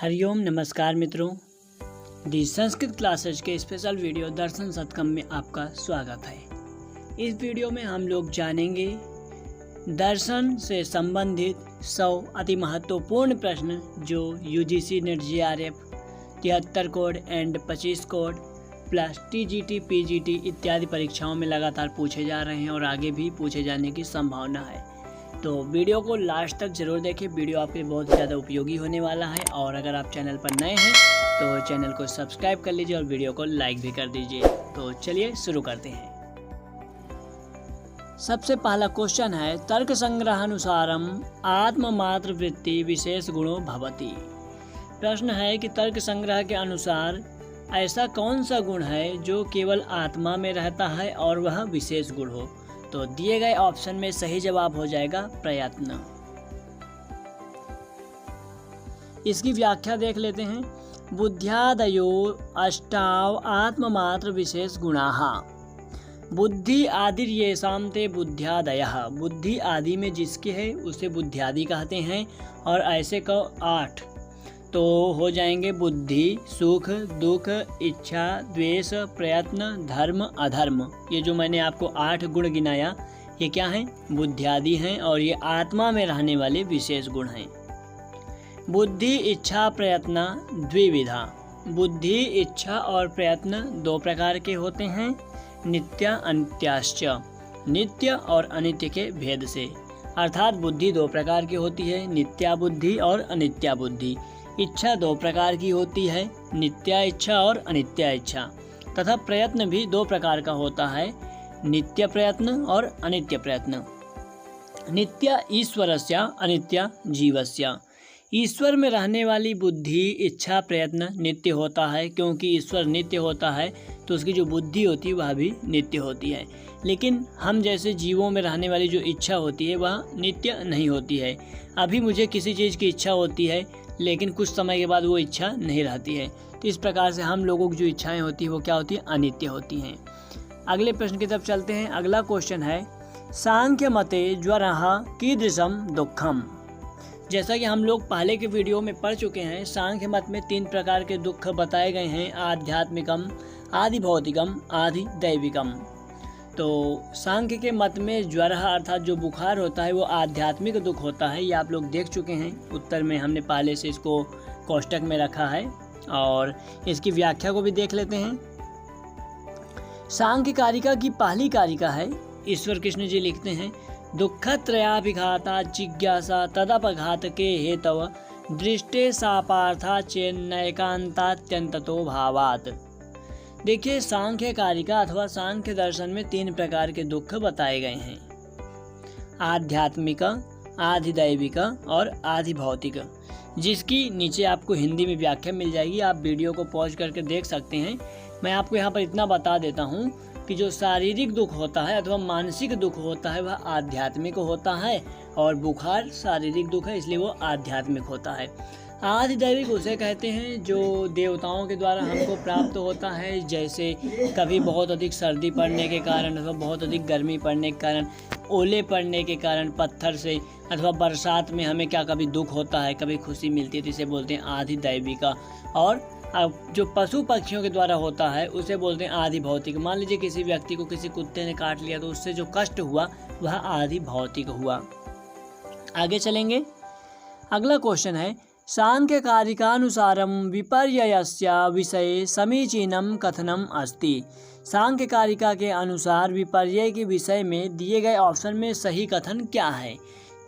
हरिओम नमस्कार मित्रों, दी संस्कृत क्लासेज के स्पेशल वीडियो दर्शन सतकम में आपका स्वागत है। इस वीडियो में हम लोग जानेंगे दर्शन से संबंधित 100 अति महत्वपूर्ण प्रश्न जो UGC net GRF 73 code and 25 code plus TGT PGT इत्यादि परीक्षाओं में लगातार पूछे जा रहे हैं और आगे भी पूछे जाने की संभावना है। तो वीडियो को लास्ट तक ज़रूर देखें, वीडियो आपके बहुत ज़्यादा उपयोगी होने वाला है। और अगर आप चैनल पर नए हैं तो चैनल को सब्सक्राइब कर लीजिए और वीडियो को लाइक भी कर दीजिए। तो चलिए शुरू करते हैं। सबसे पहला क्वेश्चन है, तर्क संग्रहानुसारम आत्ममात्र वृत्ति विशेष गुणो भवति। प्रश्न है कि तर्क संग्रह के अनुसार ऐसा कौन सा गुण है जो केवल आत्मा में रहता है और वह विशेष गुण हो। तो दिए गए ऑप्शन में सही जवाब हो जाएगा प्रयत्न। इसकी व्याख्या देख लेते हैं। बुद्ध्यादयो अष्टाव आत्ममात्र विशेष गुणाः। बुद्धि आदि येषां ते बुद्ध्यादयः। बुद्धि आदि में जिसके है उसे बुद्ध्यादि कहते हैं और ऐसे को 8 तो हो जाएंगे बुद्धि, सुख, दुख, इच्छा, द्वेष, प्रयत्न, धर्म, अधर्म। ये जो मैंने आपको 8 गुण गिनाया ये क्या हैं? बुद्ध्यादि हैं और ये आत्मा में रहने वाले विशेष गुण हैं। बुद्धि, इच्छा, प्रयत्न द्विविधा। बुद्धि, इच्छा और प्रयत्न 2 प्रकार के होते हैं, नित्य अनित्याश्च। नित्य और अनित्य के भेद से, अर्थात बुद्धि 2 प्रकार की होती है, नित्या बुद्धि और अनित्या बुद्धि। इच्छा 2 प्रकार की होती है, नित्या इच्छा और अनित्या इच्छा। तथा प्रयत्न भी 2 प्रकार का होता है, नित्य प्रयत्न और अनित्य प्रयत्न। नित्य ईश्वरस्य, अनित्य जीवस्य। ईश्वर में रहने वाली बुद्धि, इच्छा, प्रयत्न नित्य होता है, क्योंकि ईश्वर नित्य होता है तो उसकी जो बुद्धि होती है वह भी नित्य होती है। लेकिन हम जैसे जीवों में रहने वाली जो इच्छा होती है वह नित्य नहीं होती है। अभी मुझे किसी चीज़ की इच्छा होती है लेकिन कुछ समय के बाद वो इच्छा नहीं रहती है। तो इस प्रकार से हम लोगों की जो इच्छाएं होती हैं वो क्या होती है? अनित्य होती हैं। अगले प्रश्न की तरफ चलते हैं। अगला क्वेश्चन है, सांख्य मते ज्वरः कीदृशं दुःखम। जैसा कि हम लोग पहले के वीडियो में पढ़ चुके हैं, सांख्य मत में 3 प्रकार के दुख बताए गए हैं, आध्यात्मिकम, आदि भौतिकम, आदि दैविकम। तो सांख्य के मत में ज्वर अर्थात जो बुखार होता है वो आध्यात्मिक दुख होता है। ये आप लोग देख चुके हैं, उत्तर में हमने पहले से इसको कोष्टक में रखा है और इसकी व्याख्या को भी देख लेते हैं। सांख्य कारिका की पहली कारिका है, ईश्वर कृष्ण जी लिखते हैं, दुःखत्रयाभिघाता जिज्ञासा तदपघात के हेतव दृष्टे सापार्था चेन्नैकांतात्यंततो भावात्। देखिए, सांख्य कारिका अथवा सांख्य दर्शन में 3 प्रकार के दुख बताए गए हैं, आध्यात्मिक, आधिदैविक और आधिभौतिक, जिसकी नीचे आपको हिंदी में व्याख्या मिल जाएगी। आप वीडियो को पॉज करके देख सकते हैं। मैं आपको यहाँ पर इतना बता देता हूँ कि जो शारीरिक दुख होता है अथवा मानसिक दुख होता है वह आध्यात्मिक होता है और बुखार शारीरिक दुख है इसलिए वो आध्यात्मिक होता है। आधिदैविक उसे कहते हैं जो देवताओं के द्वारा हमको प्राप्त होता है, जैसे कभी बहुत अधिक सर्दी पड़ने के कारण अथवा बहुत अधिक गर्मी पड़ने के कारण, ओले पड़ने के कारण पत्थर से, अथवा बरसात में हमें क्या कभी दुख होता है, कभी खुशी मिलती है, तो इसे बोलते हैं आधिदैविका। और जो पशु पक्षियों के द्वारा होता है उसे बोलते हैं आधिभौतिक। मान लीजिए किसी व्यक्ति को किसी कुत्ते ने काट लिया तो उससे जो कष्ट हुआ वह आधिभौतिक हुआ। आगे चलेंगे। अगला क्वेश्चन है, सांख्य कारिकानुसारम विपर्ययस्य विषये समीचीनम कथनम अस्ति। सांख्य कारिका के अनुसार विपर्यय के विषय में दिए गए ऑप्शन में सही कथन क्या है?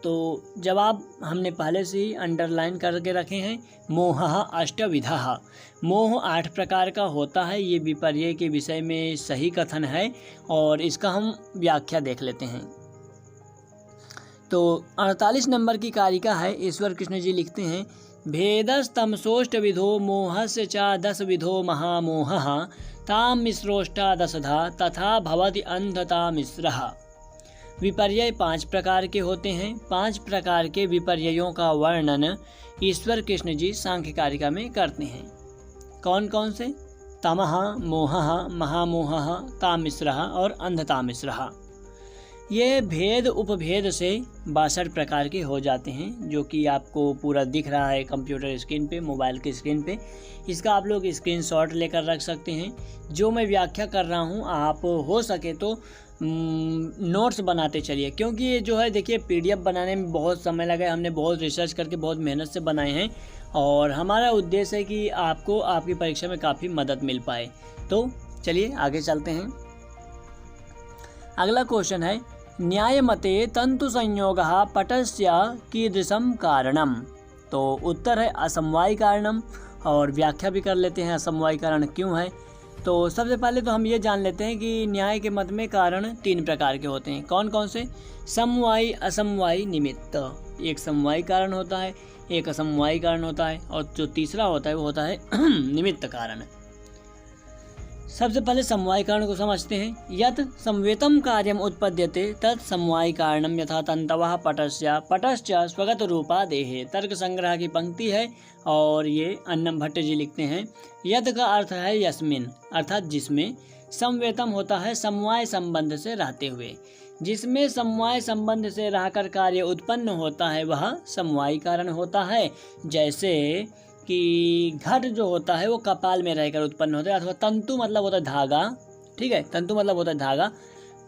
तो जवाब हमने पहले से ही अंडरलाइन करके रखे हैं, मोहः अष्टविधः। मोह 8 प्रकार का होता है, ये विपर्यय के विषय में सही कथन है और इसका हम व्याख्या देख लेते हैं। तो 48 नंबर की कारिका है, ईश्वर कृष्ण जी लिखते हैं, भेदस्तमसोष्ट विधो मोहस्य च 10 विधो महामोहः ताम मिश्रोष्टा 10धा तथा भवति अंधता मिश्रः। विपर्यय 5 प्रकार के होते हैं। 5 प्रकार के विपर्ययों का वर्णन ईश्वर कृष्ण जी सांख्य कारिका में करते हैं। कौन कौन से? तमः, मोहः, महामोहः, तामिश्रः और अंधतामिश्रः। ये भेद उपभेद से 62 प्रकार के हो जाते हैं, जो कि आपको पूरा दिख रहा है कंप्यूटर स्क्रीन पे, मोबाइल की स्क्रीन पे। इसका आप लोग स्क्रीनशॉट लेकर रख सकते हैं। जो मैं व्याख्या कर रहा हूँ आप हो सके तो नोट्स बनाते चलिए, क्योंकि ये जो है देखिए PDF बनाने में बहुत समय लगा है। हमने बहुत रिसर्च करके बहुत मेहनत से बनाए हैं और हमारा उद्देश्य है कि आपको आपकी परीक्षा में काफ़ी मदद मिल पाए। तो चलिए आगे चलते हैं। अगला क्वेश्चन है, न्यायमते तंतु संयोगः पटस्य कीदृशं कारणम। तो उत्तर है असमवायी कारणम, और व्याख्या भी कर लेते हैं असमवायी कारण क्यों है। तो सबसे पहले तो हम ये जान लेते हैं कि न्याय के मत में कारण 3 प्रकार के होते हैं। कौन कौन से? समवायी, असमवायी, निमित्त। एक समवायी कारण होता है, एक असमवायी कारण होता है, और जो तीसरा होता है वो होता है निमित्त कारण। सबसे पहले समवायी कारण को समझते हैं। यत् संवेतम कार्यम उत्पद्यते तत् समवायी कारणम यथा तंतवः पटश्च स्वगत रूपा देहे। तर्क संग्रह की पंक्ति है और ये अन्नम भट्ट जी लिखते हैं। यत् का अर्थ है यस्मिन, अर्थात जिसमें, संवेतम होता है समवाय संबंध से रहते हुए। जिसमें समवाय संबंध से रहकर कार्य उत्पन्न होता है वह समवायी कारण होता है। जैसे कि घट जो होता है वो कपाल में रहकर उत्पन्न होता है, अथवा तंतु मतलब होता है धागा, ठीक है, तंतु मतलब होता है धागा।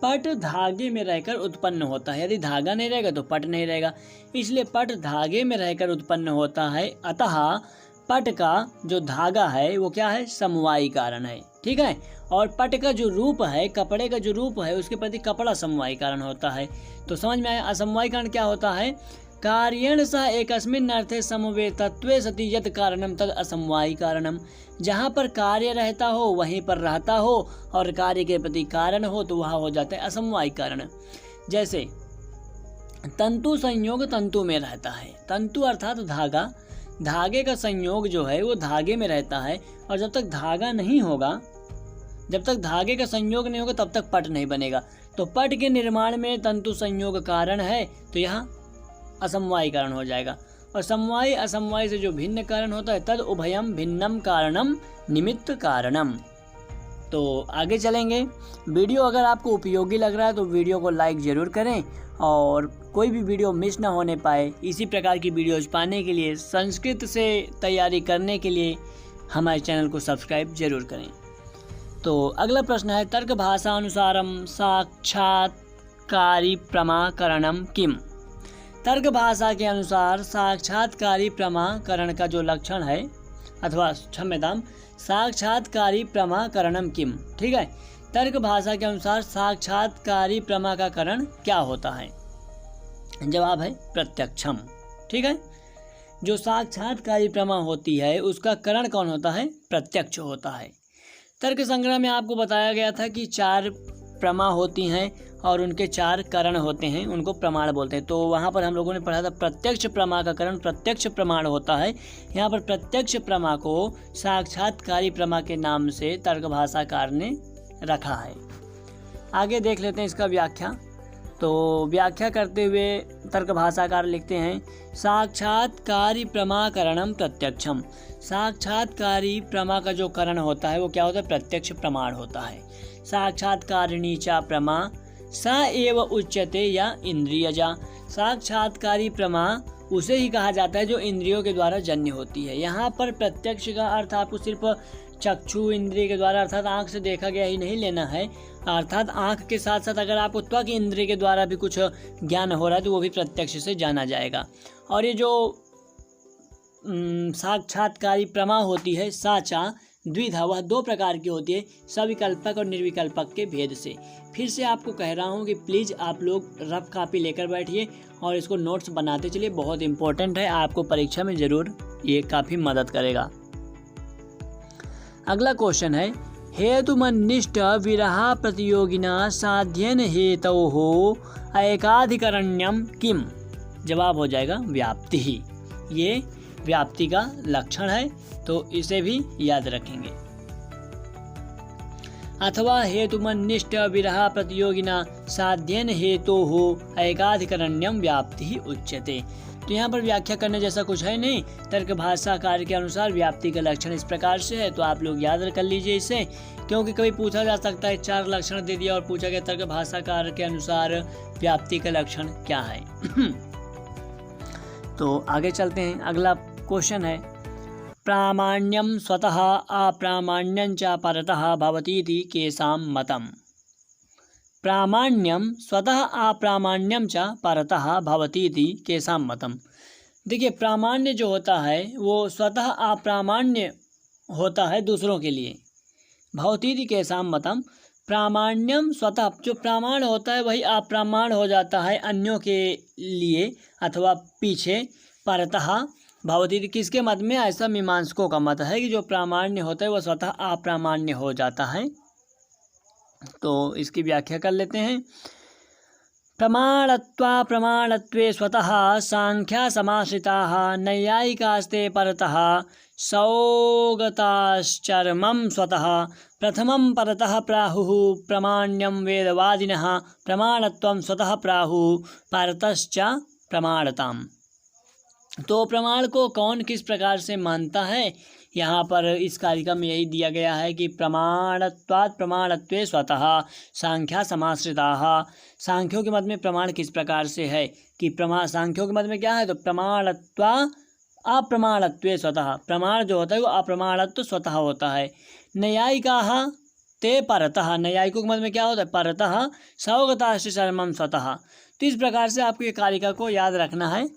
पट धागे में रहकर उत्पन्न होता है। यदि धागा नहीं रहेगा तो पट नहीं रहेगा, इसलिए पट धागे में रहकर उत्पन्न होता है। अतः पट का जो धागा है वो क्या है? समवायी कारण है, ठीक है। और पट का जो रूप है, कपड़े का जो रूप है, उसके प्रति कपड़ा समवायी कारण होता है। तो समझ में आया असमवायी कारण क्या होता है? कार्येण सह एकस्मिन् अर्थे समवेतत्वे सति यत् कारणम तद असमवायी कारणम। जहाँ पर कार्य रहता हो वहीं पर रहता हो और कार्य के प्रति कारण हो तो वह हो जाता है असमवायी कारण। जैसे तंतु संयोग तंतु में रहता है। तंतु अर्थात धागा, धागे का संयोग जो है वो धागे में रहता है, और जब तक धागा नहीं होगा, जब तक धागे का संयोग नहीं होगा तब तक पट नहीं बनेगा। तो पट के निर्माण में तंतु संयोग कारण है, तो यहाँ असमवायी कारण हो जाएगा। और समवायी असमवायी से जो भिन्न कारण होता है तद उभयम भिन्नम कारणम निमित्त कारणम। तो आगे चलेंगे। वीडियो अगर आपको उपयोगी लग रहा है तो वीडियो को लाइक ज़रूर करें, और कोई भी वीडियो मिस ना होने पाए इसी प्रकार की वीडियोज पाने के लिए, संस्कृत से तैयारी करने के लिए हमारे चैनल को सब्सक्राइब जरूर करें। तो अगला प्रश्न है, तर्क भाषानुसारम साक्षात्कारी प्रमाकरणम किम। तर्क भाषा के अनुसार साक्षात्कारी प्रमाकरण का जो लक्षण है, अथवा क्षम्यताम साक्षात्कारी प्रमाकरणम किम, ठीक है। तर्क भाषा के अनुसार साक्षात्कारी प्रमा का करण क्या होता है? जवाब है प्रत्यक्षम, ठीक है। जो साक्षात्कारी प्रमा होती है उसका करण कौन होता है? प्रत्यक्ष होता है। तर्क संग्रह में आपको बताया गया था कि 4 प्रमा होती हैं और उनके 4 करण होते हैं, उनको प्रमाण बोलते हैं। तो वहाँ पर हम लोगों ने पढ़ा था प्रत्यक्ष प्रमा का करण प्रत्यक्ष प्रमाण होता है। यहाँ पर प्रत्यक्ष प्रमा को साक्षात्कारी प्रमा के नाम से तर्क भाषाकार ने रखा है। आगे देख लेते हैं इसका व्याख्या। तो व्याख्या करते हुए तर्क भाषाकार लिखते हैं, साक्षात्कारी प्रमाकरणम प्रत्यक्षम। साक्षात्कारी प्रमा का जो करण होता है वो क्या होता है? प्रत्यक्ष प्रमाण होता है। साक्षात्कारिणी चा प्रमा सा एव उच्यते या इंद्रियजा। साक्षात्कारी प्रमा उसे ही कहा जाता है जो इंद्रियों के द्वारा जन्य होती है। यहाँ पर प्रत्यक्ष का अर्थ आपको सिर्फ चक्षु इंद्रिय के द्वारा अर्थात आँख से देखा गया ही नहीं लेना है, अर्थात आँख के साथ साथ अगर आपको त्वक इंद्रिय के द्वारा भी कुछ ज्ञान हो रहा है तो वो भी प्रत्यक्ष से जाना जाएगा। और ये जो साक्षात्कारी प्रमा होती है साचा द्विधा, वह 2 प्रकार की होती है, सविकल्पक और निर्विकल्पक के भेद से। फिर से आपको कह रहा हूँ कि प्लीज़ आप लोग रफ कॉपी लेकर बैठिए और इसको नोट्स बनाते चलिए, बहुत इंपॉर्टेंट है, आपको परीक्षा में ज़रूर ये काफ़ी मदद करेगा। अगला क्वेश्चन है, हेतुमन्निष्ठ विरहा प्रतियोगिना साध्यन हेतोः एकाधिकरण्यम किम। जवाब हो जाएगा व्याप्ति ही। ये व्याप्ति का लक्षण है, तो इसे भी याद रखेंगे। अथवा हेतुमन्निष्ठ विरहा प्रतियोगिना साध्यन हेतोः एकाधिकरण्यम व्याप्ति ही उच्यते। तो यहाँ पर व्याख्या करने जैसा कुछ है नहीं। तर्क भाषाकार के अनुसार व्याप्ति का लक्षण इस प्रकार से है, तो आप लोग याद कर लीजिए इसे, क्योंकि कभी पूछा जा सकता है 4 लक्षण दे दिया और पूछा गया तर्क भाषाकार के अनुसार व्याप्ति का लक्षण क्या है। तो आगे चलते हैं, अगला क्वेश्चन है प्रामाण्यम स्वतः अप्रामाण्यं च परतः भवतीति केषां मतम्। प्रामाण्यम स्वतः अप्रामाण्यं च परतः भवतीति केषां मतम्। देखिए प्रामाण्य जो होता है वो स्वतः अप्रामाण्य होता है दूसरों के लिए। भवतीति केषां मतम्, प्रामाण्यम स्वतः जो प्रामाण होता है वही अप्रामाण हो जाता है अन्यों के लिए अथवा पीछे। परतः भवतीति किसके मत में? ऐसा मीमांसकों का मत है कि जो प्रामाण्य होता है वह स्वतः अप्रामाण्य हो जाता है। तो इसकी व्याख्या कर लेते हैं। प्रमाणत्वे स्वतः सांख्या समाश्रिताः नैयायिकास्ते परतः सौगताश्चरमं स्वतः प्रथमं परतः प्राहुः प्रामाण्यं वेदवादिनः प्रमाणत्वं स्वतः प्राहुः परतश्च प्रमाणताम्। तो प्रमाण को कौन किस प्रकार से मानता है, यहाँ पर इस कारिका में यही दिया गया है कि प्रमाणत्वात् प्रमाणत्वे स्वतः सांख्या समाश्रिताः। सांख्यों के मत में प्रमाण किस प्रकार से है कि सांख्यों के मत में क्या है, तो प्रमाणत्वा अप्रमाणत्वे स्वतः, प्रमाण जो होता है वो अप्रमाणत्व स्वतः होता है। नैयायिकाः ते परतः, नैयायिकों के मत में क्या होता है, परतः सौगताश्च चरमं स्वतः। तो इस प्रकार से आपको ये कारिका को याद रखना है।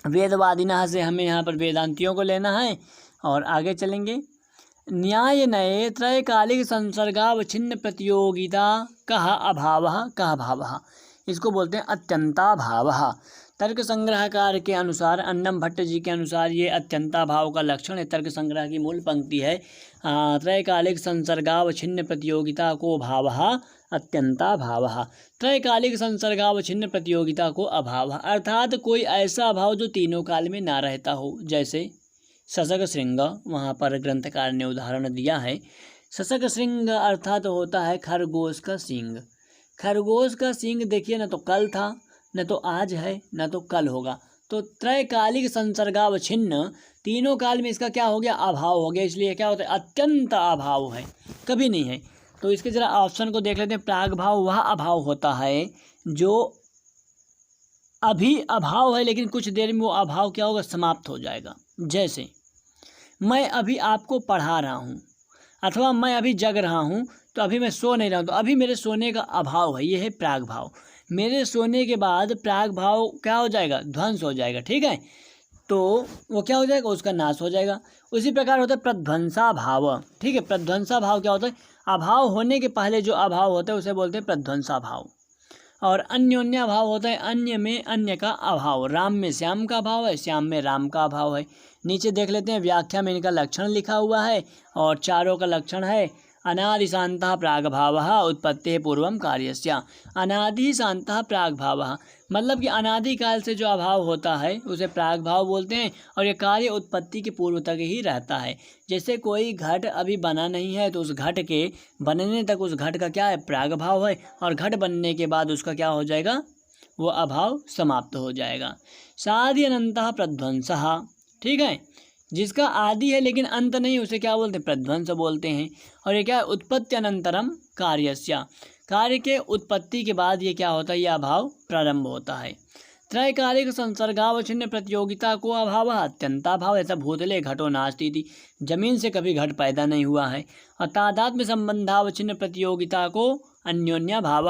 वेदवादिना से हमें यहाँ पर वेदांतियों को लेना है और आगे चलेंगे। न्याय नये त्रैकालिक संसर्गावच्छिन्न प्रतियोगिता कः अभावः कः भावः, इसको बोलते हैं अत्यंताभावः। तर्क संग्रहकार के अनुसार, अन्नम भट्ट जी के अनुसार ये अत्यंताभाव का लक्षण है। तर्क संग्रह की मूल पंक्ति है त्रैकालिक संसर्गावच्छिन्न प्रतियोगिता को भावः अत्यंताभावः। त्रैकालिक संसर्गावच्छिन्न प्रतियोगिता को अभाव, अर्थात कोई ऐसा अभाव जो तीनों काल में ना रहता हो, जैसे शशक श्रृंग, वहाँ पर ग्रंथकार ने उदाहरण दिया है। शशक श्रृंग अर्थात होता है खरगोश का सींग। खरगोश का सींग देखिए, न तो कल था, न तो आज है, न तो कल होगा। तो त्रैकालिक संसर्गावच्छिन्न, तीनों काल में इसका क्या हो गया, अभाव हो गया, इसलिए क्या होता है, अत्यंत अभाव है, कभी नहीं है। तो इसके जरा ऑप्शन को देख लेते हैं। प्राग भाव वह अभाव होता है जो अभी अभाव है लेकिन कुछ देर में वो अभाव क्या होगा, समाप्त हो जाएगा। जैसे मैं अभी आपको पढ़ा रहा हूँ अथवा मैं अभी जग रहा हूँ, तो अभी मैं सो नहीं रहा हूँ, तो अभी मेरे सोने का अभाव है, ये है प्राग भाव। मेरे सोने के बाद प्राग भाव क्या हो जाएगा, ध्वंस हो जाएगा, ठीक है, तो वो क्या हो जाएगा, उसका नाश हो जाएगा। उसी प्रकार होता है प्रध्वंसा भाव, ठीक है। प्रध्वंसा भाव क्या होता है, अभाव होने के पहले जो अभाव होता है उसे बोलते हैं प्रध्वंसा भाव। और अन्योन्या भाव होता है अन्य में अन्य का अभाव। राम में श्याम का अभाव है, श्याम में राम का अभाव है। नीचे देख लेते हैं, व्याख्या में इनका लक्षण लिखा हुआ है और चारों का लक्षण है। अनादि शांतः प्रागभावः उत्पत्तेः पूर्वं कार्यस्य। अनादि शांतः प्रागभावः मतलब कि अनादि काल से जो अभाव होता है उसे प्रागभाव बोलते हैं, और ये कार्य उत्पत्ति के पूर्व तक ही रहता है। जैसे कोई घट अभी बना नहीं है तो उस घट के बनने तक उस घट का क्या है, प्रागभाव है, और घट बनने के बाद उसका क्या हो जाएगा, वो अभाव समाप्त हो जाएगा। सादि अनंतः प्रध्वंसः, ठीक है, जिसका आदि है लेकिन अंत नहीं, उसे क्या बोलते हैं, प्रध्वंस बोलते हैं। और ये क्या है, उत्पत्ति अनंतरम कार्यस्य, कार्य के उत्पत्ति के बाद ये क्या होता है, ये अभाव प्रारंभ होता है। त्रैकालिक संसर्गावच्छिन्न प्रतियोगिता को अभाव अत्यंताभाव, ऐसा भूतले घटो नास्ति थी, जमीन से कभी घट पैदा नहीं हुआ है। और तादात्म्य संबंधावच्छिन्न प्रतियोगिता को अन्योन्या भाव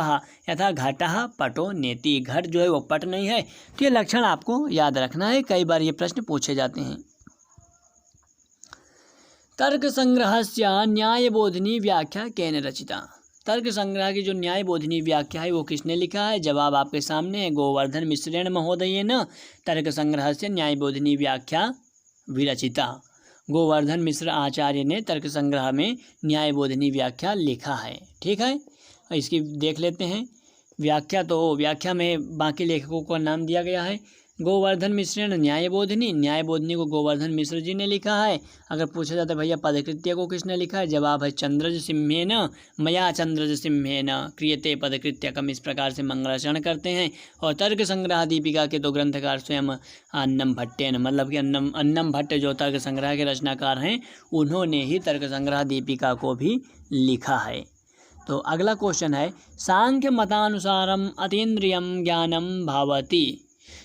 यथा घटः पटो नेति, घट जो है वो पट नहीं है। तो ये लक्षण आपको याद रखना है, कई बार ये प्रश्न पूछे जाते हैं। तर्क संग्रहस्य न्यायबोधिनी व्याख्या केन रचिता। तर्क संग्रह की जो न्यायबोधिनी व्याख्या है वो किसने लिखा है, जवाब आपके सामने है। गोवर्धन मिश्रेण महोदयेन तर्क संग्रहस्य न्यायबोधिनी व्याख्या विरचिता। गोवर्धन मिश्र आचार्य ने तर्क संग्रह में न्यायबोधिनी व्याख्या लिखा है, ठीक है। इसकी देख लेते हैं व्याख्या। तो व्याख्या में बाकी लेखकों का नाम दिया गया है। गोवर्धन मिश्रेण न्यायबोधिनी, न्यायबोधिनी को गोवर्धन मिश्र जी ने लिखा है। अगर पूछा जाता है भैया पदकृत्य को किसने लिखा है, जवाब है चंद्रज सिंहेन, मया चंद्रज सिंहेन क्रियते पदकृत्यकम। इस प्रकार से मंगलाचरण करते हैं। और तर्क संग्रह दीपिका के तो ग्रंथकार स्वयं अन्नम भट्टेन, मतलब कि अन्नम भट्ट जो तर्क संग्रह के रचनाकार हैं उन्होंने ही तर्क संग्रह दीपिका को भी लिखा है। तो अगला क्वेश्चन है, सांख्य मतानुसारम अतीन्द्रियम ज्ञानम भावति।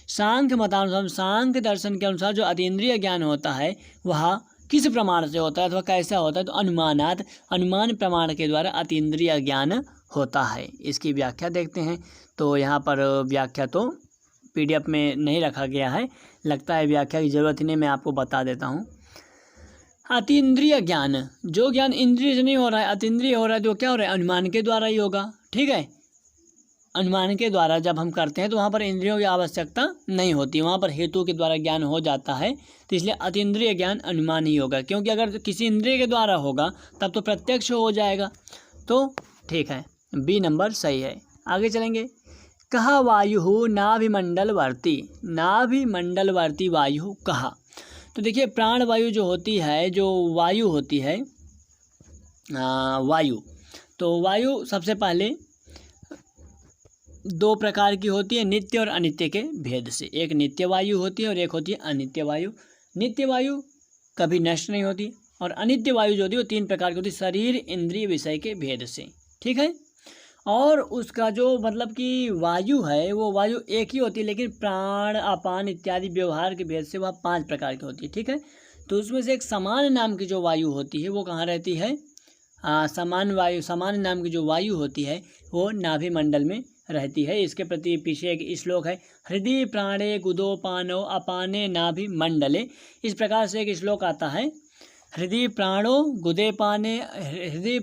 सांख्य मतानुसार, सांख्य दर्शन के अनुसार जो अतीन्द्रिय ज्ञान होता है वह किस प्रमाण से होता है अथवा कैसा होता है, तो अनुमानात, अनुमान प्रमाण के द्वारा अतीन्द्रिय ज्ञान होता है। इसकी व्याख्या देखते हैं। तो यहाँ पर व्याख्या तो PDF में नहीं रखा गया है, लगता है व्याख्या की ज़रूरत ही नहीं, मैं आपको बता देता हूँ। अतीन्द्रिय ज्ञान, जो ज्ञान इंद्रिय से नहीं हो रहा है, अतीन्द्रिय हो रहा है, तो क्या हो रहा है, अनुमान के द्वारा ही होगा। ठीक है, अनुमान के द्वारा जब हम करते हैं तो वहाँ पर इंद्रियों की आवश्यकता नहीं होती, वहाँ पर हेतु के द्वारा ज्ञान हो जाता है। तो इसलिए अतीन्द्रिय ज्ञान अनुमान ही होगा, क्योंकि अगर किसी इंद्रिय के द्वारा होगा तब तो प्रत्यक्ष हो जाएगा। तो ठीक है, बी नंबर सही है। आगे चलेंगे। कहा वायु नाभिमंडलवर्ती, नाभिमंडलवर्ती वायु कहा। तो देखिए प्राण वायु जो होती है, जो वायु होती है वायु, तो वायु सबसे पहले दो प्रकार की होती है, नित्य और अनित्य के भेद से। एक नित्य वायु होती है और एक होती है अनित्य वायु। नित्य वायु कभी नष्ट नहीं होती और अनित्य वायु जो होती है वो 3 प्रकार की होती है, शरीर, इंद्रिय, विषय के भेद से। ठीक है, और उसका जो मतलब कि वायु है वो वायु एक ही होती है, लेकिन प्राण, अपान इत्यादि व्यवहार के भेद से वह 5 प्रकार की होती है। ठीक है, तो उसमें से एक समान नाम की जो वायु होती है वो कहाँ रहती है, समान वायु, समान नाम की जो वायु होती है वो नाभिमंडल में रहती है। इसके प्रति पीछे एक श्लोक है, हृदय प्राणे गुदोपानो अपाने नाभिमंडले। इस प्रकार से एक श्लोक आता है, हृदय प्राणो गुदे पाने, हृदय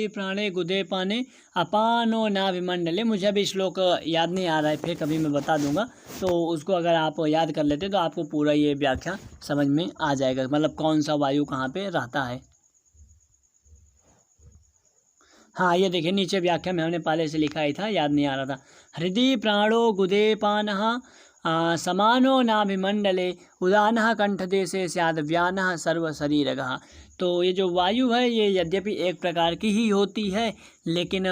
प्राणे गुदे पाने अपानो नाभिमंडले। मुझे अभी श्लोक याद नहीं आ रहा है, फिर कभी मैं बता दूंगा। तो उसको अगर आप याद कर लेते तो आपको पूरा ये व्याख्या समझ में आ जाएगा, मतलब कौन सा वायु कहाँ पे रहता है। हाँ, ये देखिए नीचे व्याख्या में हमने पहले से लिखा ही था, याद नहीं आ रहा था। हृदय प्राणो गुदेपानः समानो नाभिमंडले उदानः कंठदेशे स्याद् व्यानः सर्वशरीरगः। तो ये जो वायु है ये यद्यपि एक प्रकार की ही होती है, लेकिन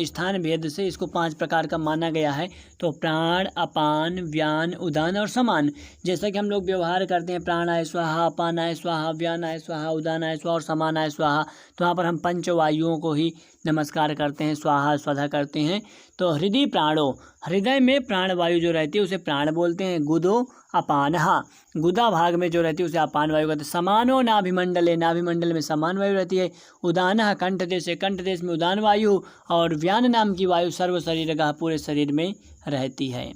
स्थान भेद से इसको 5 प्रकार का माना गया है। तो प्राण, अपान, व्यान, उदान और समान। जैसा कि हम लोग व्यवहार करते हैं, प्राणाय स्वाहा, अपानाय स्वाहा, व्यानाय स्वाहा, उदानाय स्वाहा और समानाय स्वाहा, तो वहाँ पर हम 5 वायुओं को ही नमस्कार करते हैं, स्वाहा स्वधा करते हैं। तो हृदय प्राणो, हृदय में प्राण वायु जो रहती है उसे प्राण बोलते हैं। गुदो अपानहा, गुदा भाग में जो रहती है उसे अपान वायु कहते हैं। समानो नाभिमंडले, नाभिमंडल में समान वायु रहती है। उदानः कंठ देश, कंठ देश में उदान वायु। और व्यान नाम की वायु सर्व शरीरगः, पूरे शरीर में रहती है।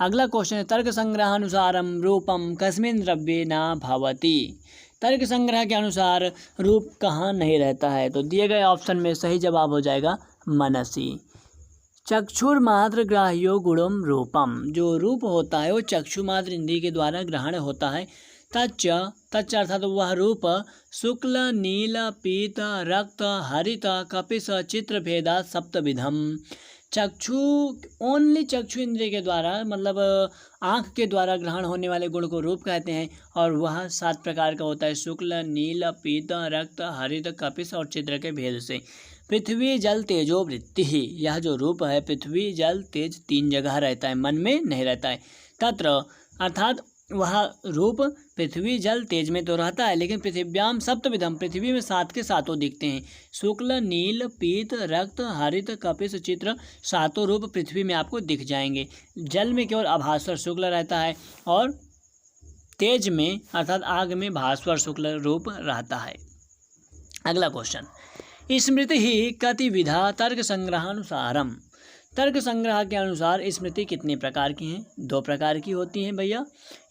अगला क्वेश्चन है, तर्क संग्रहानुसारम रूपम कस्मिन् द्रव्ये न भवति। तर्क संग्रह के अनुसार रूप कहाँ नहीं रहता है, तो दिए गए ऑप्शन में सही जवाब हो जाएगा मनसी। चक्षुर्मात्र ग्राह्यो गुणम रूपम, जो रूप होता है वो चक्षुमात्र इंद्रिय के द्वारा ग्रहण होता है। तच्च, तच्च अर्थात वह रूप शुक्ल नील पीत रक्त हरित कपिस चित्र भेदा सप्तविधम। चक्षु, ओनली चक्षु इंद्रिय के द्वारा, मतलब आँख के द्वारा ग्रहण होने वाले गुण को रूप कहते हैं। और वह 7 प्रकार का होता है, शुक्ल नील पीत रक्त हरित कपिस और चित्र के भेद से। पृथ्वी जल तेजो वृत्ति, यह जो रूप है पृथ्वी जल तेज 3 जगह रहता है, मन में नहीं रहता है। तत्र अर्थात वह रूप पृथ्वी जल तेज में तो रहता है, लेकिन पृथिव्याम सप्तविधम, पृथ्वी में 7 के 7 दिखते हैं। शुक्ल नील पीत रक्त हरित कपिस चित्र, 7 रूप पृथ्वी में आपको दिख जाएंगे। जल में केवल अभास्वर शुक्ल रहता है और तेज में अर्थात आग में भास्वर शुक्ल रूप रहता है। अगला क्वेश्चन, स्मृति ही कतिविधा तर्क संग्रहानुसारम। तर्क संग्रह के अनुसार स्मृति कितने प्रकार की हैं? 2 प्रकार की होती हैं भैया,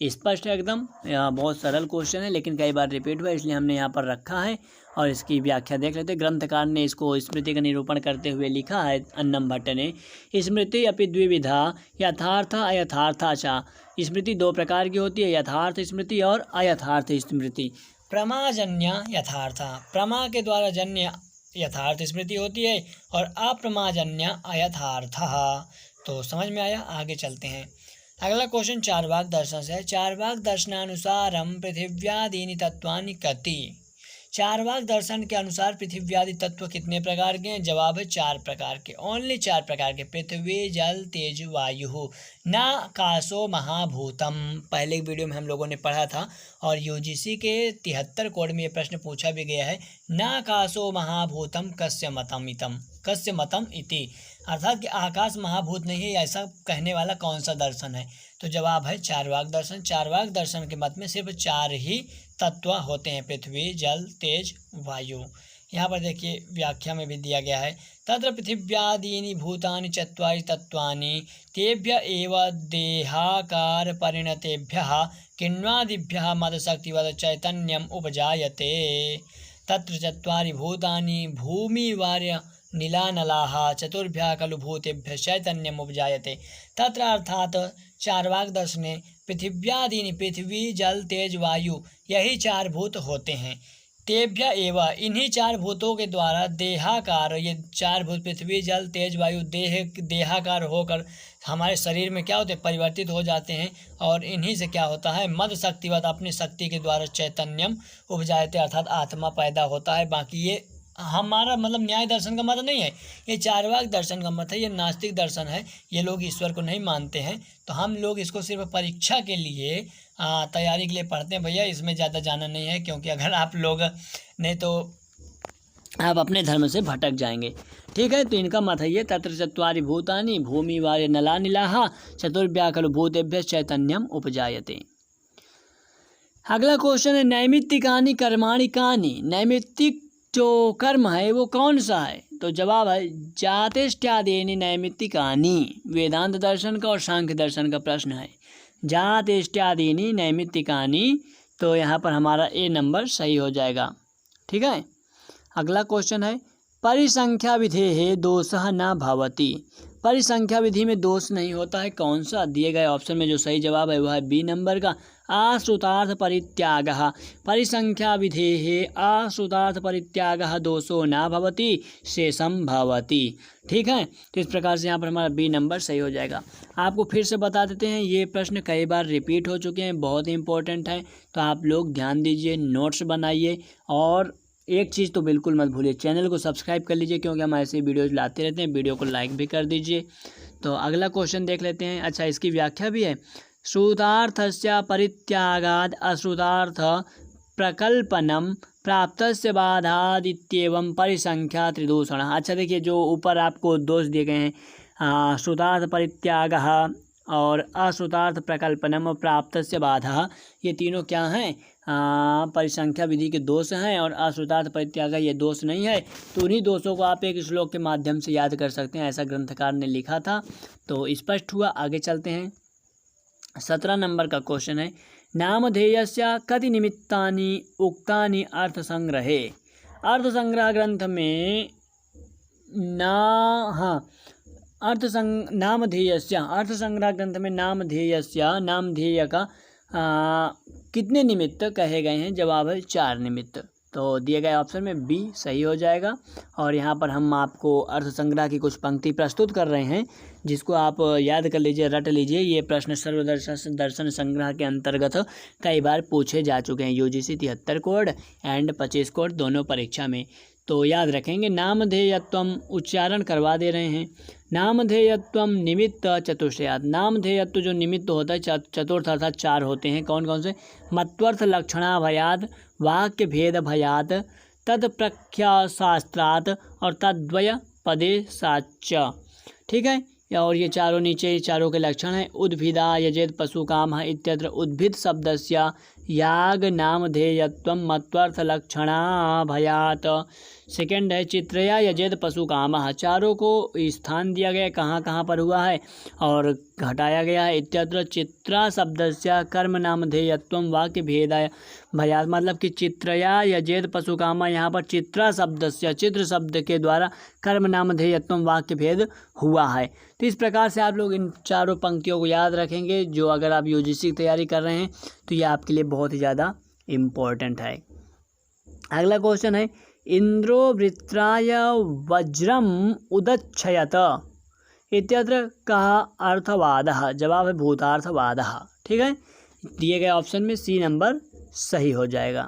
स्पष्ट है एकदम। बहुत सरल क्वेश्चन है लेकिन कई बार रिपीट हुआ इसलिए हमने यहाँ पर रखा है। और इसकी व्याख्या देख लेते हैं। ग्रंथकार ने इसको स्मृति का निरूपण करते हुए लिखा है, अन्नम भट्ट ने, स्मृति अपि द्विविधा यथार्थ अयथार्था च। स्मृति 2 प्रकार की होती है, यथार्थ स्मृति और अयथार्थ स्मृति। प्रमाजन्य यथार्थ, प्रमा के द्वारा जन्य यथार्थ स्मृति होती है और अप्रमाजन्य अयथार्थ। तो समझ में आया, आगे चलते हैं। अगला क्वेश्चन चार्वाक दर्शन से है। चार्वाक दर्शनानुसारम पृथिव्यादीनि तत्वानि कति। चार्वाक दर्शन के अनुसार पृथिव्यादि तत्व कितने प्रकार के हैं? जवाब है 4 प्रकार के, ओनली 4 प्रकार के। पृथ्वी, जल, तेज, वायु, न काशो महाभूतम। पहले वीडियो में हम लोगों ने पढ़ा था और यूजीसी के 73 कोड में ये प्रश्न पूछा भी गया है, न काशो महाभूतम कस्य मतम इति, अर्थात कि आकाश महाभूत नहीं है ऐसा कहने वाला कौन सा दर्शन है? तो जवाब है चार्वाक दर्शन। चार्वाक दर्शन के मत में सिर्फ 4 ही तत्व होते हैं, पृथ्वी, जल, तेज, वायु। यहाँ पर देखिए व्याख्या में भी दिया गया है, तत्र पृथिव्यादीनि भूतानि चत्वारि तत्वानि तेभ्य एव देहाकार परिणतेभ्यः किण्वादिभ्यः मदशक्तिवद चैतन्यम उपजायते। तत्र चत्वारि भूतानि भूमि वार्य नीलानलाः चतुर्भ्यः खलु भूतेभ्यः चैतन्यम उपजायते। तत्र अर्थात चार्वाक दर्शने पृथिव्यादीनि, पृथ्वी, जल, तेज, वायु, यही 4 भूत होते हैं। तेभ्य एवं, इन्हीं 4 भूतों के द्वारा देहाकार, ये 4 भूत पृथ्वी, जल, तेज, वायु देहाकार होकर हमारे शरीर में क्या होते हैं? परिवर्तित हो जाते हैं। और इन्हीं से क्या होता है? मद शक्तिवत, अपनी शक्ति के द्वारा चैतन्यम उपजायते, अर्थात आत्मा पैदा होता है। बाकी ये हमारा मतलब न्याय दर्शन का मत नहीं है, ये चार्वाक दर्शन का मत है, ये नास्तिक दर्शन है। ये लोग ईश्वर को नहीं मानते हैं, तो हम लोग इसको सिर्फ परीक्षा के लिए तैयारी के लिए पढ़ते हैं भैया, इसमें ज़्यादा जाना नहीं है, क्योंकि अगर आप लोग नहीं तो आप अपने धर्म से भटक जाएंगे। ठीक है, तो इनका मत है ये, तत्र चत्वारि भूतानि भूमि वार्य नलानिलाः चतुर्भ्यः खलु भूतेभ्यः चैतन्यम उपजायते। अगला क्वेश्चन है, नैमित्तिकानि कर्माणि कानि। नैमित्तिक जो कर्म है वो कौन सा है? तो जवाब है जातेष्ट्यादीनि नैमित्तिकानि। वेदांत दर्शन का और सांख्य दर्शन का प्रश्न है, जातेष्ट्यादीनि नैमित्तिकानि, तो यहाँ पर हमारा ए नंबर सही हो जाएगा। ठीक है, अगला क्वेश्चन है, परिसंख्या विधेः दोषः न भवति। परिसंख्या विधि में दोष नहीं होता है, कौन सा? दिए गए ऑप्शन में जो सही जवाब है वह है बी नंबर का, आश्रुतार्थ परित्यागः। परिसंख्या विधेः आश्रुतार्थ परित्यागः दोषो न भवति शेषम भवति। ठीक है, तो इस प्रकार से यहाँ पर हमारा बी नंबर सही हो जाएगा। आपको फिर से बता देते हैं, ये प्रश्न कई बार रिपीट हो चुके हैं, बहुत ही इंपॉर्टेंट है, तो आप लोग ध्यान दीजिए, नोट्स बनाइए। और एक चीज़ तो बिल्कुल मत भूलिए, चैनल को सब्सक्राइब कर लीजिए, क्योंकि हम ऐसे वीडियोज़ लाते रहते हैं। वीडियो को लाइक भी कर दीजिए। तो अगला क्वेश्चन देख लेते हैं। अच्छा, इसकी व्याख्या भी है, श्रुतार्थस्य परित्यागाद अश्रुतार्थ प्रकल्पनम प्राप्तस्य बाधादित्येवं परिसंख्या त्रिदूषण। अच्छा देखिए, जो ऊपर आपको दोष दिए गए हैं, श्रुतार्थ परित्यागः और अश्रुतार्थ प्रकल्पनम और प्राप्तस्य बाधा, ये तीनों क्या हैं? परिसंख्या विधि के दोष हैं, और अश्रुतार्थ परित्याग ये दोष नहीं है। तो उन्हीं दोषों को आप एक श्लोक के माध्यम से याद कर सकते हैं, ऐसा ग्रंथकार ने लिखा था। तो स्पष्ट हुआ। आगे चलते हैं। 17 नंबर का क्वेश्चन है, नामधेयस्य कति निमित्तानि उक्तानि अर्थसंग्रहे। अर्थसंग्रह ग्रंथ में नामधेयस्य, अर्थसंग्रह ग्रंथ में नामधेयस्य, नामधेय का कितने निमित्त कहे गए हैं? जवाब है 4 निमित्त। तो दिए गए ऑप्शन में बी सही हो जाएगा। और यहाँ पर हम आपको अर्थसंग्रह की कुछ पंक्ति प्रस्तुत कर रहे हैं, जिसको आप याद कर लीजिए, रट लीजिए। ये प्रश्न सर्वदर्शन संग्रह के अंतर्गत कई बार पूछे जा चुके हैं, यूजीसी 73 कोड एंड 25 कोड दोनों परीक्षा में। तो याद रखेंगे। नामधेयत्वम, उच्चारण करवा दे रहे हैं, नामधेयत्वम निमित्त चतुष्टयात्। नामधेयत्व जो निमित्त होता है चतुर्थ अर्थात 4 होते हैं। कौन कौन से? मत्वर्थ लक्षणाभयात्, वाक्य भेद भयात्, तत्प्रख्याशास्त्रात् और तद्वय पदेशाच्च। ठीक है, और ये चारों नीचे चारों के लक्षण हैं। उद्भिदा यजेत पशु काम इत्यत्र उद्भिद शब्दस्य याग नामधेयत्वं मत्वर्थ लक्षणा भयात्। सेकंड है चित्रया यजेत पशु काम, चारों को स्थान दिया गया, कहाँ कहाँ पर हुआ है और घटाया गया है। इत्यत्र चित्रा शब्दस्य कर्म नामधेयत्वं वाक्य भेदाय भयात्, मतलब कि चित्रया यजेत पशु काम, यहाँ पर चित्रा शब्दस्य, चित्र शब्द के द्वारा कर्म नामधेयत्वं वाक्य भेद हुआ है। तो इस प्रकार से आप लोग इन चारों पंक्तियों को याद रखेंगे, जो अगर आप यूजीसी की तैयारी कर रहे हैं तो ये आपके लिए बहुत ही ज़्यादा इम्पोर्टेंट है। अगला क्वेश्चन है, इंद्रो वृत्राय वज्रम उदच्छयत। इत्यत्र कः अर्थवादः, जवाब है भूतार्थवादः। ठीक है, दिए गए ऑप्शन में सी नंबर सही हो जाएगा।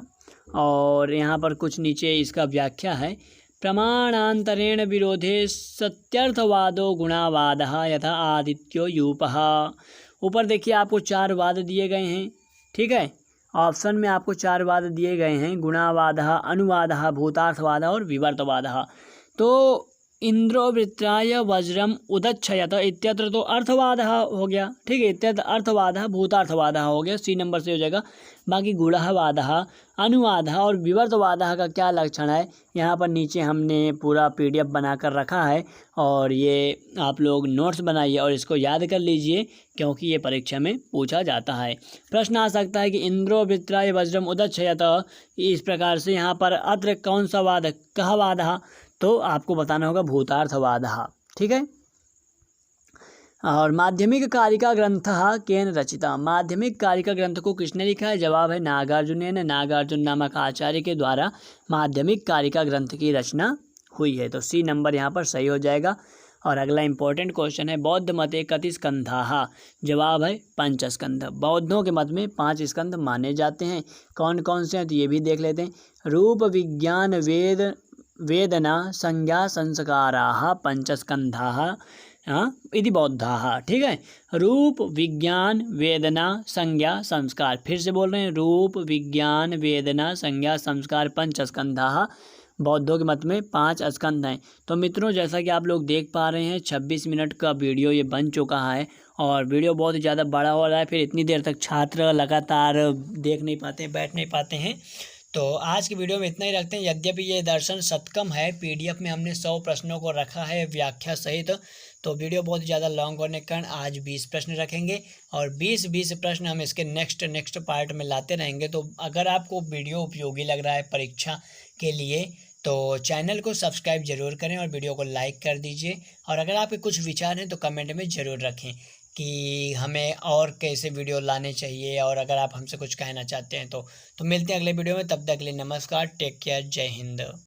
और यहाँ पर कुछ नीचे इसका व्याख्या है, प्रमाणांतरेण विरोधे सत्यर्थवादो गुणावादः यथा आदित्यो यूपः। ऊपर देखिए आपको 4 वाद दिए गए हैं। ठीक है, ऑप्शन में आपको 4 वाद दिए गए हैं, गुणावादः, अनुवादः, भूतार्थवादः और विवर्तवादः। तो इंद्रोवृत्राय वज्रम उदच्छयत इत्यत्र तो अर्थवादः हो गया। ठीक है, इत्यत्र अर्थवादः भूतार्थवादः हो गया, सी नंबर से हो जाएगा। बाकी गुणवादः, अनुवादः और विवर्तवादः का क्या लक्षण है, यहाँ पर नीचे हमने पूरा PDF बनाकर रखा है और ये आप लोग नोट्स बनाइए और इसको याद कर लीजिए, क्योंकि ये परीक्षा में पूछा जाता है। प्रश्न आ सकता है कि इंद्रोवृत्राय वज्रम उदच्छयत, इस प्रकार से यहाँ पर अत्र कौन सा वाद, कः वादः, तो आपको बताना होगा भूतार्थवादः। ठीक है, और माध्यमिक कारिका ग्रंथः केन रचिता, माध्यमिक कारिका ग्रंथ को किसने लिखा है, जवाब है नागार्जुनेन, नागार्जुन नामक आचार्य के द्वारा माध्यमिक कारिका ग्रंथ की रचना हुई है। तो सी नंबर यहाँ पर सही हो जाएगा। और अगला इंपॉर्टेंट क्वेश्चन है, बौद्ध मते कति स्कंधाः, जवाब है पंचस्कंध। बौद्धों के मत में 5 स्कंध माने जाते हैं। कौन कौन से हैं तो ये भी देख लेते हैं। रूप विज्ञान वेदना संज्ञा संस्काराः पंचस्कंधाः इति बौद्धाः। ठीक है, रूप विज्ञान वेदना संज्ञा संस्कार, फिर से बोल रहे हैं, रूप विज्ञान वेदना संज्ञा संस्कार पंचस्कंधाः। बौद्धों के मत में 5 स्कंध हैं। तो मित्रों, जैसा कि आप लोग देख पा रहे हैं 26 मिनट का वीडियो ये बन चुका है और वीडियो बहुत ही ज़्यादा बड़ा हो रहा है, फिर इतनी देर तक छात्र लगातार देख नहीं पाते, बैठ नहीं पाते हैं। तो आज की वीडियो में इतना ही रखते हैं। यद्यपि ये दर्शन शतकम है, PDF में हमने 100 प्रश्नों को रखा है व्याख्या सहित, तो वीडियो बहुत ज़्यादा लॉन्ग होने के कारण आज 20 प्रश्न रखेंगे और 20 प्रश्न हम इसके नेक्स्ट पार्ट में लाते रहेंगे। तो अगर आपको वीडियो उपयोगी लग रहा है परीक्षा के लिए तो चैनल को सब्सक्राइब जरूर करें और वीडियो को लाइक कर दीजिए। और अगर आपके कुछ विचार हैं तो कमेंट में ज़रूर रखें कि हमें और कैसे वीडियो लाने चाहिए, और अगर आप हमसे कुछ कहना चाहते हैं तो मिलते हैं अगले वीडियो में। तब तक के लिए नमस्कार, टेक केयर, जय हिंद।